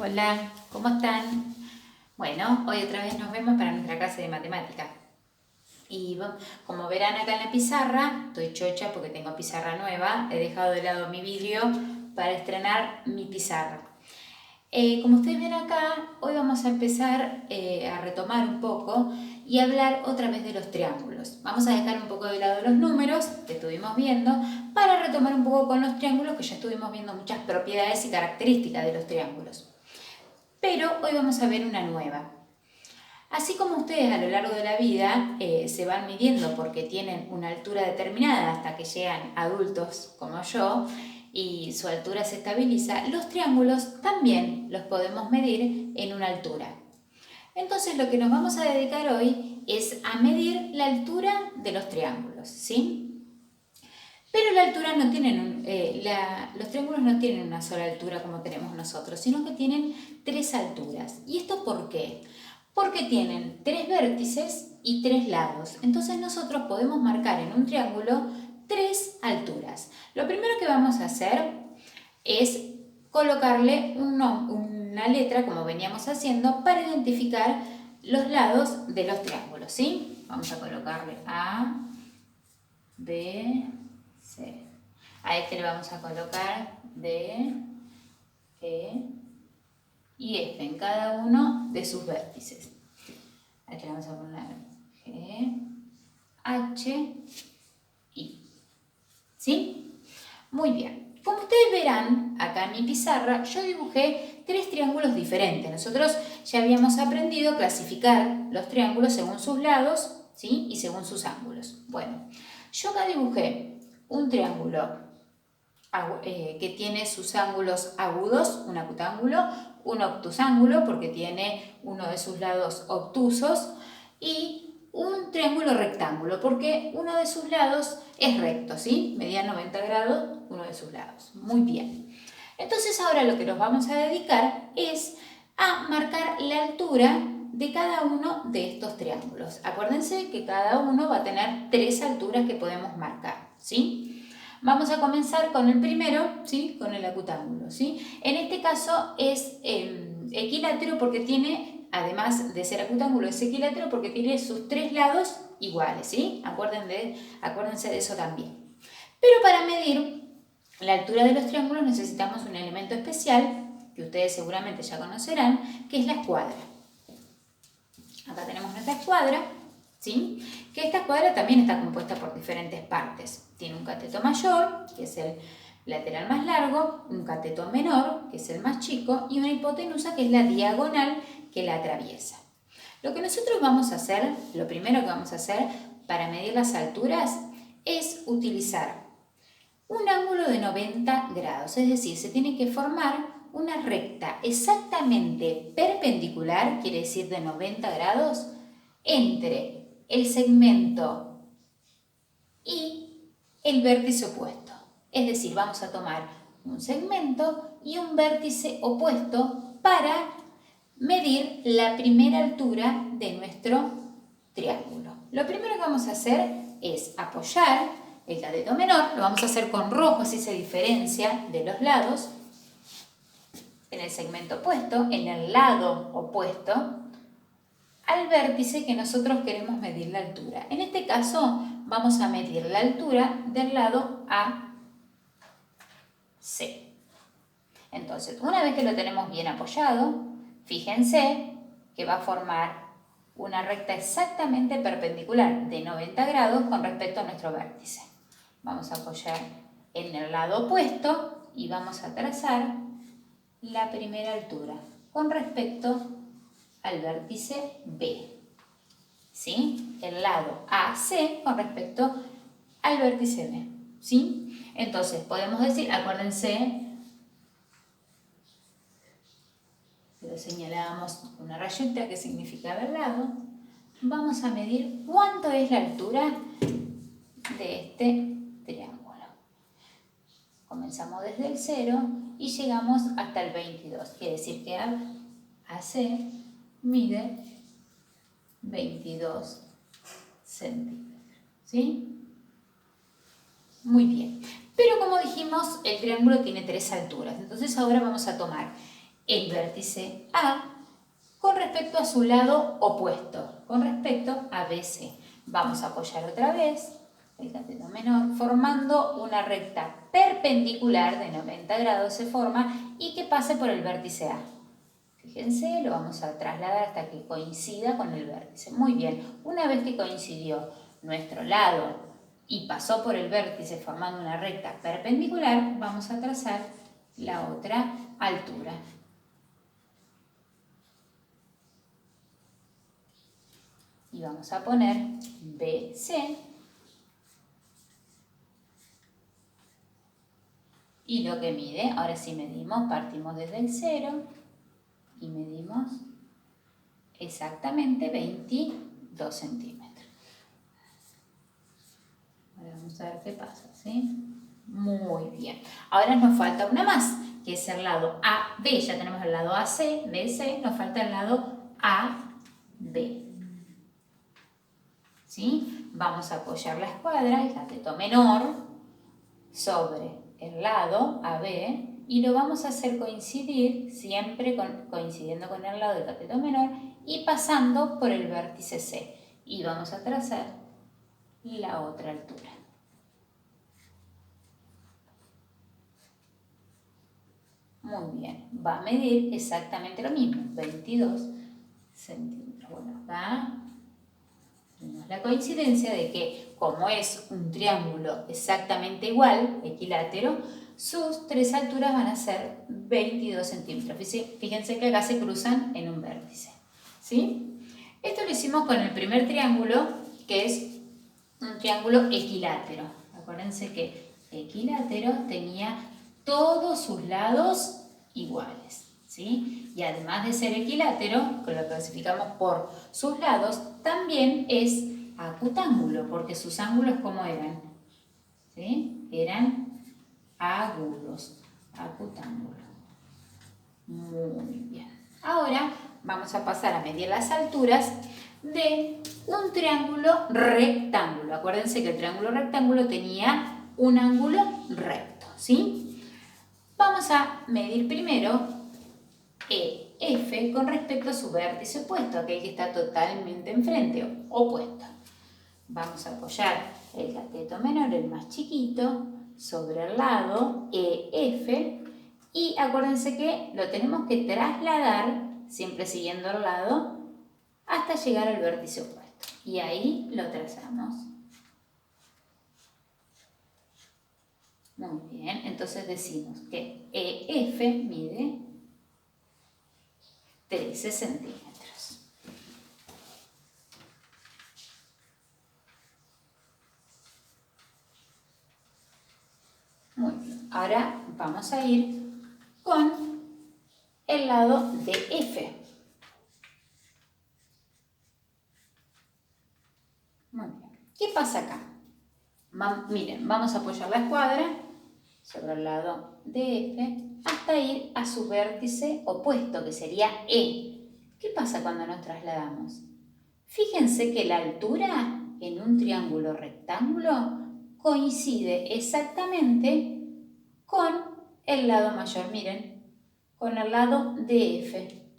Hola, ¿cómo están? Bueno, hoy otra vez nos vemos para nuestra clase de matemática. Como verán acá en la pizarra, estoy chocha porque tengo pizarra nueva. He dejado de lado mi vidrio para estrenar mi pizarra. Como ustedes ven acá, hoy vamos a empezar a retomar un poco y hablar otra vez de los triángulos. Vamos a dejar un poco de lado los números que estuvimos viendo para retomar un poco con los triángulos, que ya estuvimos viendo muchas propiedades y características de los triángulos. Pero hoy vamos a ver una nueva. Así como ustedes a lo largo de la vida se van midiendo porque tienen una altura determinada hasta que llegan adultos como yo y su altura se estabiliza, los triángulos también los podemos medir en una altura. Entonces lo que nos vamos a dedicar hoy es a medir la altura de los triángulos, ¿sí? Pero la altura no tienen, los triángulos no tienen una sola altura como tenemos nosotros, sino que tienen tres alturas. ¿Y esto por qué? Porque tienen tres vértices y tres lados. Entonces nosotros podemos marcar en un triángulo tres alturas. Lo primero que vamos a hacer es colocarle una letra, como veníamos haciendo, para identificar los lados de los triángulos, ¿sí? Vamos a colocarle A, B, C. A este le vamos a colocar D, E y F en cada uno de sus vértices. Aquí le vamos a poner G, H, I. ¿Sí? Muy bien. Como ustedes verán, acá en mi pizarra yo dibujé tres triángulos diferentes. Nosotros ya habíamos aprendido a clasificar los triángulos según sus lados, ¿sí? Y según sus ángulos. Bueno, yo acá dibujé un triángulo que tiene sus ángulos agudos, un acutángulo, un obtusángulo porque tiene uno de sus lados obtusos y un triángulo rectángulo porque uno de sus lados es recto, ¿sí? Medía 90 grados uno de sus lados. Muy bien. Entonces ahora lo que nos vamos a dedicar es a marcar la altura de cada uno de estos triángulos. Acuérdense que cada uno va a tener tres alturas que podemos marcar, ¿sí? Vamos a comenzar con el primero, ¿sí? Con el acutángulo, ¿sí? En este caso es equilátero porque tiene, además de ser acutángulo, es equilátero porque tiene sus tres lados iguales, ¿sí? Acuérdense de eso también. Pero para medir la altura de los triángulos necesitamos un elemento especial que ustedes seguramente ya conocerán, que es la escuadra. Acá tenemos nuestra escuadra, ¿sí? Que esta escuadra también está compuesta por diferentes partes. Tiene un cateto mayor, que es el lateral más largo, un cateto menor, que es el más chico, y una hipotenusa, que es la diagonal que la atraviesa. Lo que nosotros vamos a hacer, lo primero que vamos a hacer para medir las alturas es utilizar un ángulo de 90 grados, es decir, se tiene que formar una recta exactamente perpendicular, quiere decir de 90 grados, entre el segmento y el vértice opuesto. Es decir, vamos a tomar un segmento y un vértice opuesto para medir la primera altura de nuestro triángulo. Lo primero que vamos a hacer es apoyar el cateto menor, lo vamos a hacer con rojo, así se diferencia de los lados, en el segmento opuesto, en el lado opuesto, al vértice que nosotros queremos medir la altura. En este caso vamos a medir la altura del lado AC. Entonces, una vez que lo tenemos bien apoyado, fíjense que va a formar una recta exactamente perpendicular de 90 grados con respecto a nuestro vértice. Vamos a apoyar en el lado opuesto y vamos a trazar la primera altura con respecto al vértice B. ¿Sí? El lado AC con respecto al vértice B. ¿Sí? Entonces, podemos decir, acuérdense, lo señalábamos con una rayita que significaba el lado. Vamos a medir cuánto es la altura de este triángulo. Comenzamos desde el 0 y llegamos hasta el 22. Quiere decir que AC mide 22 centímetros. ¿Sí? Muy bien. Pero como dijimos, el triángulo tiene tres alturas. Entonces ahora vamos a tomar el vértice A con respecto a su lado opuesto, con respecto a BC. Vamos a apoyar otra vez el cateto menor, formando una recta perpendicular de 90 grados se forma y que pase por el vértice A. Fíjense, lo vamos a trasladar hasta que coincida con el vértice. Muy bien, una vez que coincidió nuestro lado y pasó por el vértice formando una recta perpendicular, vamos a trazar la otra altura. Y vamos a poner BC. Y lo que mide, ahora sí medimos, partimos desde el 0 y medimos exactamente 22 centímetros. Ahora vamos a ver qué pasa, ¿sí? Muy bien. Ahora nos falta una más, que es el lado AB. Ya tenemos el lado AC, BC, nos falta el lado AB. ¿Sí? Vamos a apoyar la escuadra, el cateto menor, sobre el lado AB y lo vamos a hacer coincidir, siempre coincidiendo con el lado del cateto menor y pasando por el vértice C. Y vamos a trazar la otra altura. Muy bien, va a medir exactamente lo mismo, 22 centímetros. Bueno, acá tenemos la coincidencia de que, como es un triángulo exactamente igual, equilátero, sus tres alturas van a ser 22 centímetros. Fíjense que acá se cruzan en un vértice, ¿sí? Esto lo hicimos con el primer triángulo, que es un triángulo equilátero. Acuérdense que equilátero tenía todos sus lados iguales, ¿sí? Y además de ser equilátero, que lo clasificamos por sus lados, también es acutángulo, porque sus ángulos, ¿cómo eran? ¿Sí? Eran agudos, acutángulo. Muy bien. Ahora vamos a pasar a medir las alturas de un triángulo rectángulo. Acuérdense que el triángulo rectángulo tenía un ángulo recto, ¿sí? Vamos a medir primero EF con respecto a su vértice opuesto, aquel que está totalmente enfrente, opuesto. Vamos a apoyar el cateto menor, el más chiquito, sobre el lado EF y acuérdense que lo tenemos que trasladar, siempre siguiendo el lado, hasta llegar al vértice opuesto. Y ahí lo trazamos. Muy bien, entonces decimos que EF mide 13 centímetros. Muy bien, ahora vamos a ir con el lado de F. Muy bien, ¿qué pasa acá? Miren, vamos a apoyar la escuadra sobre el lado de F hasta ir a su vértice opuesto, que sería E. ¿Qué pasa cuando nos trasladamos? Fíjense que la altura en un triángulo rectángulo coincide exactamente con el lado mayor, miren, con el lado de F.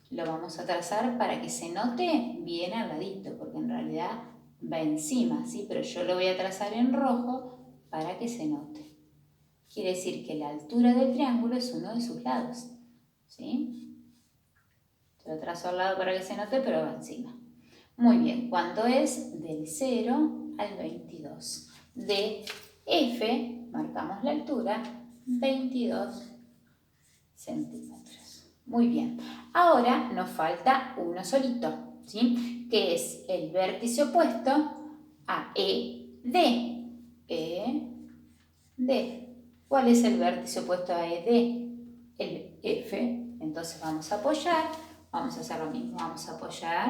Lo vamos a trazar para que se note bien al ladito, porque en realidad va encima, ¿sí? Pero yo lo voy a trazar en rojo para que se note. Quiere decir que la altura del triángulo es uno de sus lados, ¿sí? Lo trazo al lado para que se note, pero va encima. Muy bien, ¿cuánto es? Del 0 al 22. De F, marcamos la altura, 22 centímetros. Muy bien, ahora nos falta uno solito, ¿sí? Que es el vértice opuesto a ED. ED. ¿Cuál es el vértice opuesto a ED? El F. Entonces vamos a apoyar, vamos a hacer lo mismo, vamos a apoyar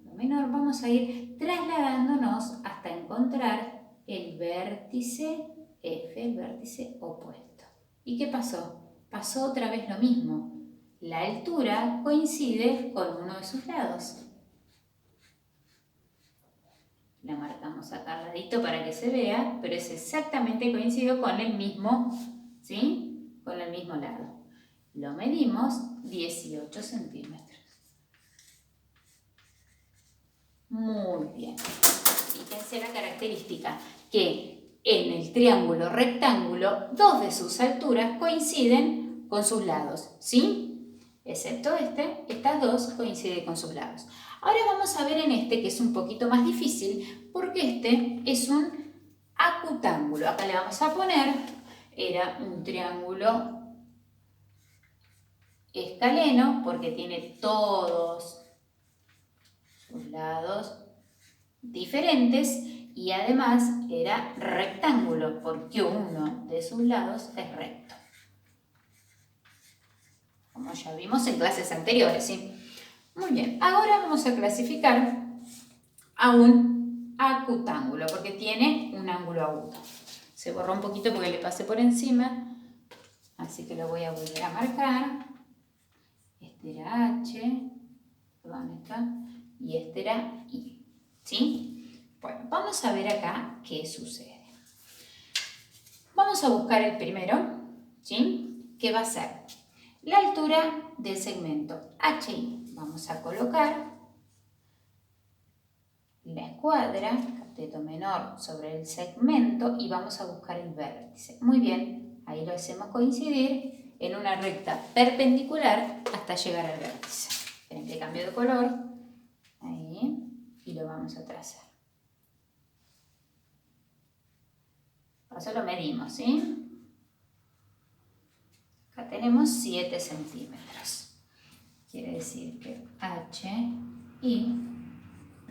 lo menor, vamos a ir trasladándonos hasta encontrar el vértice F, el vértice opuesto. ¿Y qué pasó? Pasó otra vez lo mismo. La altura coincide con uno de sus lados. La marcamos acá al ladito para que se vea, pero es exactamente coincido con el mismo, ¿sí? Con el mismo lado. Lo medimos 8 centímetros. Muy bien. Fíjense la característica que en el triángulo rectángulo, dos de sus alturas coinciden con sus lados, ¿sí? Excepto estas dos coinciden con sus lados. Ahora vamos a ver en este, que es un poquito más difícil, porque este es un acutángulo. Acá le vamos a poner, era un triángulo escaleno, porque tiene todos sus lados diferentes, y además era rectángulo, porque uno de sus lados es recto. Como ya vimos en clases anteriores, ¿sí? Muy bien, ahora vamos a clasificar a un acutángulo, porque tiene un ángulo agudo. Se borró un poquito porque le pasé por encima, así que lo voy a volver a marcar. Este era H, perdón, acá, y este era I, ¿sí? Bueno, vamos a ver acá qué sucede. Vamos a buscar el primero, ¿sí? Que va a ser la altura del segmento HI. Vamos a colocar la escuadra, cateto menor, sobre el segmento y vamos a buscar el vértice. Muy bien, ahí lo hacemos coincidir en una recta perpendicular hasta llegar al vértice. Esperen que cambio de color, ahí, y lo vamos a trazar. Paso lo medimos, ¿sí? Acá tenemos 7 centímetros. Quiere decir que HI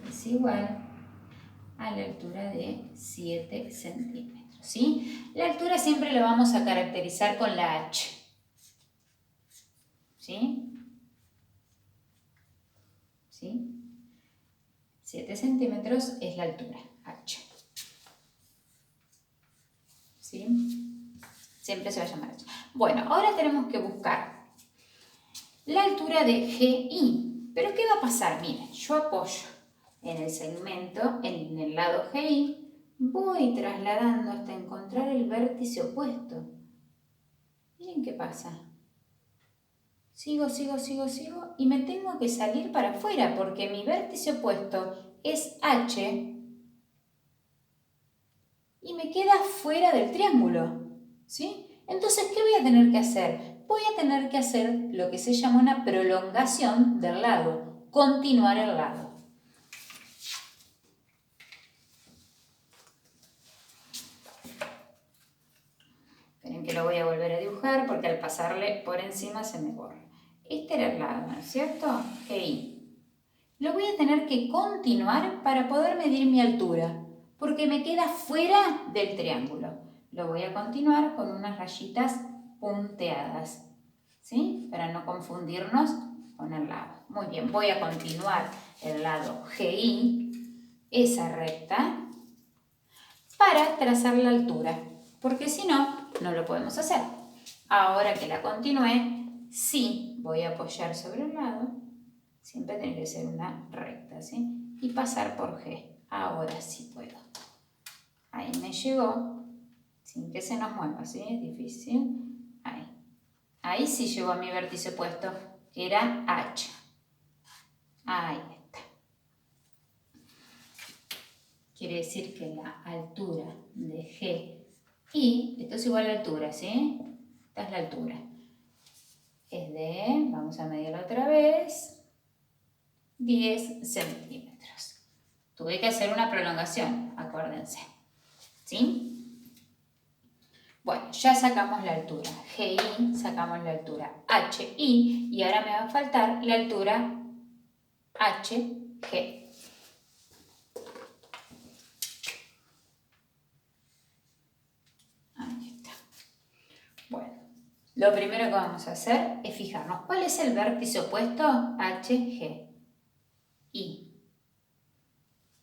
es igual a la altura de 7 centímetros, ¿sí? La altura siempre la vamos a caracterizar con la H, ¿sí? ¿Sí? 7 centímetros es la altura, H. ¿Sí? Siempre se va a llamar H. Bueno, ahora tenemos que buscar la altura de GI. ¿Pero qué va a pasar? Miren, yo apoyo en el segmento, en el lado GI, voy trasladando hasta encontrar el vértice opuesto. Miren qué pasa. Sigo y me tengo que salir para afuera porque mi vértice opuesto es H y me queda fuera del triángulo, ¿sí? Entonces, ¿qué voy a tener que hacer? Voy a tener que hacer lo que se llama una prolongación del lado, continuar el lado. Esperen que lo voy a volver a dibujar porque al pasarle por encima se me borra. Este era el lado, ¿no es cierto? GI. Lo voy a tener que continuar para poder medir mi altura, porque me queda fuera del triángulo. Lo voy a continuar con unas rayitas punteadas, ¿sí? Para no confundirnos con el lado. Muy bien, voy a continuar el lado GI, esa recta, para trazar la altura, porque si no, no lo podemos hacer. Ahora que la continué, sí voy a apoyar sobre un lado, siempre tiene que ser una recta, ¿sí? Y pasar por G. Ahora sí puedo. Ahí me llegó, sin que se nos mueva, ¿sí? Es difícil. Ahí. Ahí sí llegó a mi vértice opuesto, que era H. Ahí está. Quiere decir que la altura de G y, esto es igual a la altura, ¿sí? Esta es la altura. Es de, vamos a medirlo otra vez, 10 centímetros. Tuve que hacer una prolongación, acuérdense, ¿sí? Bueno, ya sacamos la altura GI, sacamos la altura HI y ahora me va a faltar la altura HG. Ahí está. Bueno, lo primero que vamos a hacer es fijarnos cuál es el vértice opuesto HG. Y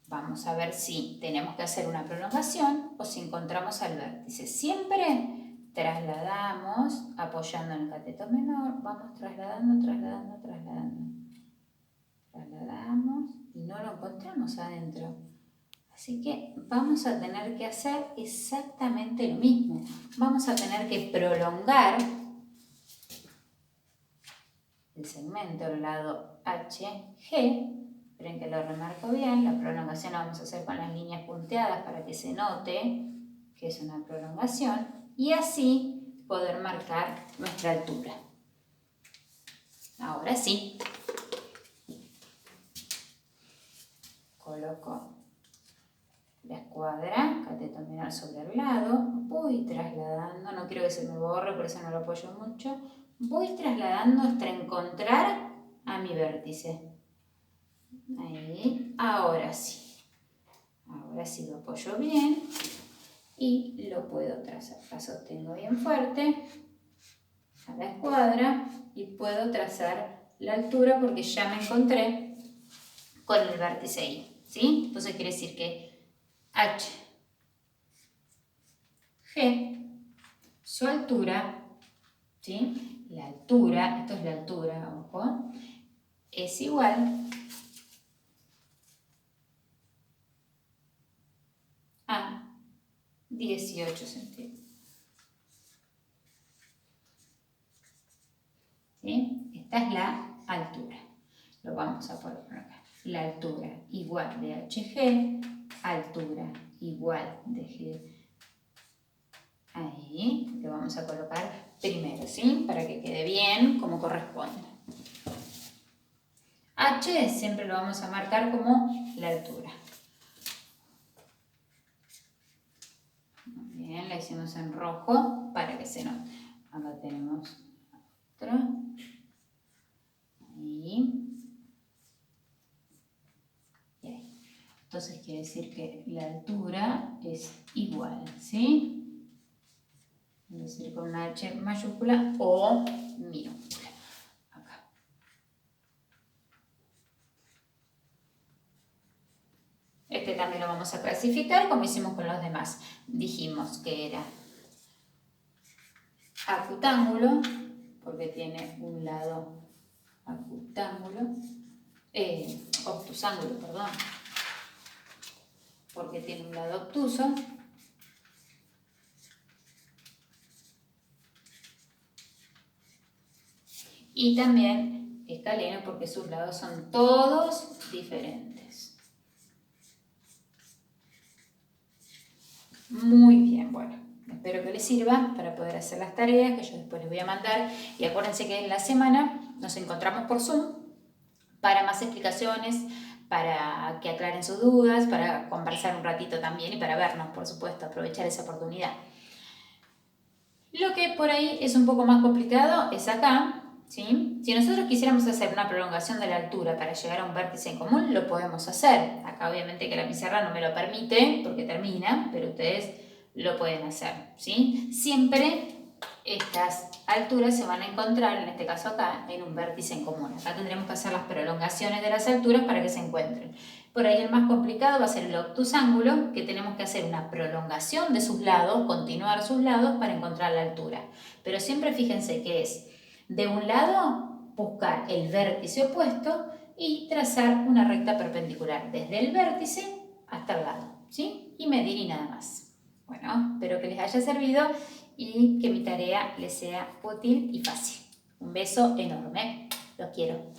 vamos a ver si tenemos que hacer una prolongación o si encontramos al vértice. Siempre trasladamos, apoyando en el cateto menor, vamos trasladando. Trasladamos y no lo encontramos adentro. Así que vamos a tener que hacer exactamente lo mismo. Vamos a tener que prolongar el segmento del lado HG. Esperen que lo remarco bien. La prolongación la vamos a hacer con las líneas punteadas para que se note que es una prolongación. Y así poder marcar nuestra altura. Ahora sí. Coloco la escuadra, cateto mirar sobre el lado, voy trasladando, no quiero que se me borre, por eso no lo apoyo mucho, voy trasladando hasta encontrar a mi vértice. Ahí, ahora sí lo apoyo bien y lo puedo trazar. La sostengo bien fuerte a la escuadra y puedo trazar la altura porque ya me encontré con el vértice ahí, ¿sí? Entonces quiere decir que H, G, su altura, ¿sí? La altura, esto es la altura, ojo, es igual a 18 centímetros. ¿Sí? Esta es la altura. Lo vamos a poner por acá. La altura igual de HG, altura igual de G. Ahí lo vamos a colocar primero, ¿sí? Para que quede bien como corresponde. H siempre lo vamos a marcar como la altura. Muy bien, la hicimos en rojo para que se note. Acá tenemos otra. Ahí. Y ahí. Entonces quiere decir que la altura es igual, ¿sí? Es decir, con una H mayúscula o minúscula. Acá. Este también lo vamos a clasificar como hicimos con los demás. Dijimos que era acutángulo, porque tiene un lado acutángulo, obtusángulo, perdón, porque tiene un lado obtuso. Y también escaleno porque sus lados son todos diferentes. Muy bien, bueno, espero que les sirva para poder hacer las tareas que yo después les voy a mandar. Y acuérdense que en la semana nos encontramos por Zoom para más explicaciones, para que aclaren sus dudas, para conversar un ratito también y para vernos, por supuesto, aprovechar esa oportunidad. Lo que por ahí es un poco más complicado es acá. ¿Sí? Si nosotros quisiéramos hacer una prolongación de la altura para llegar a un vértice en común, lo podemos hacer. Acá obviamente que la pizarra no me lo permite porque termina, pero ustedes lo pueden hacer, ¿sí? Siempre estas alturas se van a encontrar, en este caso acá, en un vértice en común. Acá tendremos que hacer las prolongaciones de las alturas para que se encuentren. Por ahí el más complicado va a ser el obtusángulo, que tenemos que hacer una prolongación de sus lados, continuar sus lados para encontrar la altura. Pero siempre fíjense que es de un lado buscar el vértice opuesto y trazar una recta perpendicular desde el vértice hasta el lado, ¿sí? Y medir y nada más. Bueno, espero que les haya servido y que mi tarea les sea útil y fácil. Un beso enorme. Los quiero.